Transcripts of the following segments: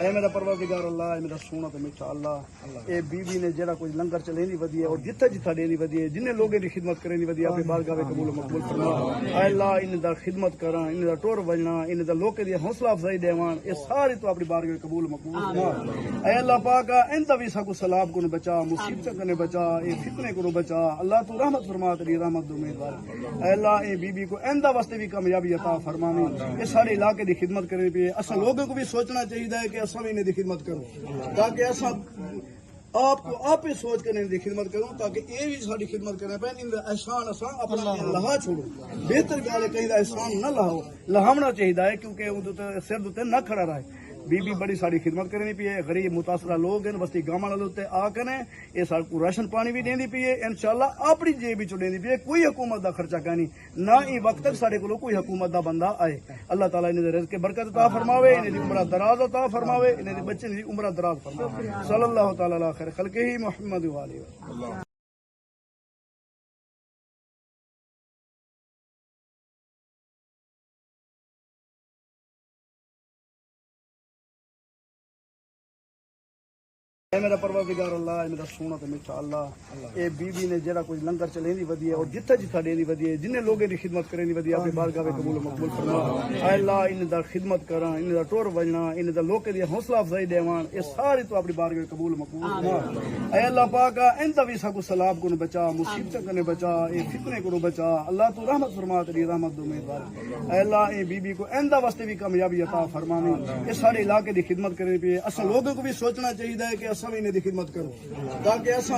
اے میرا پروردگار اللہ، اے میرا سونا تے میٹھا اللہ، اے بی بی نے جڑا کچھ لنگر چلینی ودی ہے اور جتھا جتھا دینی ودی ہے، جن لوگوں دی خدمت کرنی ودی ہے، اپنی بارگاہ میں قبول و مقبول فرما۔ اے اللہ ان دا خدمت کراں، ان دا ٹور وجنا، ان دا لوکاں دی حوصلہ افزائی دیوان، اے ساری تو اپنی بارگاہ میں قبول و مقبول فرما۔ اے اللہ پاک انت بھی سکو سلام کو بچا، مصیبت کو بچا، اے فتنے کو بچا، اللہ تو رحمت فرما، تیری رحمت دو امیدوار۔ اے اللہ اے بی بی کو ایندا واسطے بھی کامیابی عطا فرمانی، اے سارے علاقے دی خدمت کرنی پی۔ اساں لوگوں کو بھی سوچنا چاہیے کہ اساں بھی انہیں دی خدمت کروں، تاکہ اساں آپ کو آپ ہی سوچ کر انہیں دی خدمت کروں، تاکہ اے بھی ساری خدمت کرنے پہ ان دا احسان اساں اپنا لہا چھوڑو۔ بہتر گل ہے کہیں دا احسان نہ لہاؤ، لہاونا چاہیے کیونکہ اون سر دے نہ کھڑا رہے۔ بی بی بڑی ساری خدمت کرنی پی ہے، غریب متاثرہ لوگ ہیں بستی گاواں والے آ کر یہ سارے کو راشن پانی بھی دینی پی ہے، انشاءاللہ اپنی جیب بھی دینی پی ہے، کوئی حکومت دا خرچہ کا نہیں، نہ ہی وقت تک سارے کو کوئی حکومت دا بندہ آئے۔ اللہ تعالیٰ انہیں رزق برکت عطا فرماوے، انہیں دی عمرہ دراز عطا فرماوے، انہیں دی بچے دی عمرہ دراز فرماوے۔ صلی اللہ تعالیٰ علی خیر خلقہ محمد و آلہ وسلم۔ اے میرا پروردگار اللہ، اے میرا سونا تے میٹھا اللہ، اے بی بی نے جڑا کچھ لنگر چلینی ودی ہے اور جتھا جتھا دینی ودی ہے، جن لوگوں دی خدمت کرنی ودی ہے، اپنی بارگاہ میں قبول و مقبول فرما۔ اے اللہ ان دا خدمت کراں، ان دا ٹور وجنا، ان دا لوکاں دی حوصلہ افزائی دیوان، اے ساری تو اپنی بارگاہ میں قبول و مقبول فرما۔ اے اللہ پاک انت بھی سکو سلام کو بچا، مصیبت کو بچا، اے فتنے کو بچا، اللہ تو رحمت فرما، تیری رحمت دو امیدوار۔ اے اللہ اے بی بی کو ایندا واسطے بھی کامیابی عطا فرمانی، اے سارے علاقے دی خدمت کرنی پی ہے۔ اساں لوگوں کو بھی سوچنا چاہیے کہ اساں بھی انہیں دی خدمت کروں، تاکہ ایسا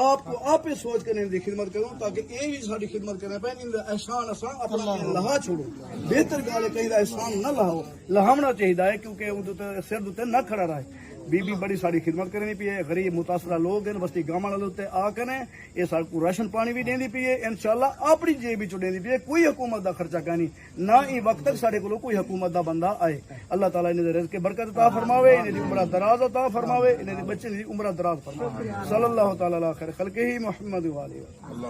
آپ کو آپ ہی سوچ کر انہیں خدمت کروں، تاکہ یہ بھی ساری خدمت کرنے پہ ان دا احسان اساں اپنا لہا چھوڑو۔ بہتر گل ہے کہیں دا احسان نہ لہاؤ، لہاونا چاہیے کیونکہ اون سر دے نہ کھڑا رہے۔ بی بی بڑی ساری خدمت کرنی پی ہے، غریب متاثرہ لوگ ہیں بستی گاواں والے آ کر یہ سارے کو راشن پانی بھی دینی پی ہے، انشاءاللہ اپنی جیب بھی دینی پی ہے، کوئی حکومت دا خرچہ کا نہیں، نہ ہی وقت تک سارے کو کوئی حکومت دا بندہ آئے۔ اللہ تعالیٰ انہیں دی رزق برکت عطا فرماوے، انہیں دی عمرہ دراز عطا فرماوے، انہیں دی بچے دی عمرہ دراز فرماوے۔ صلی اللہ تعالیٰ علی خیر خلقہ محمد و آلہ وسلم۔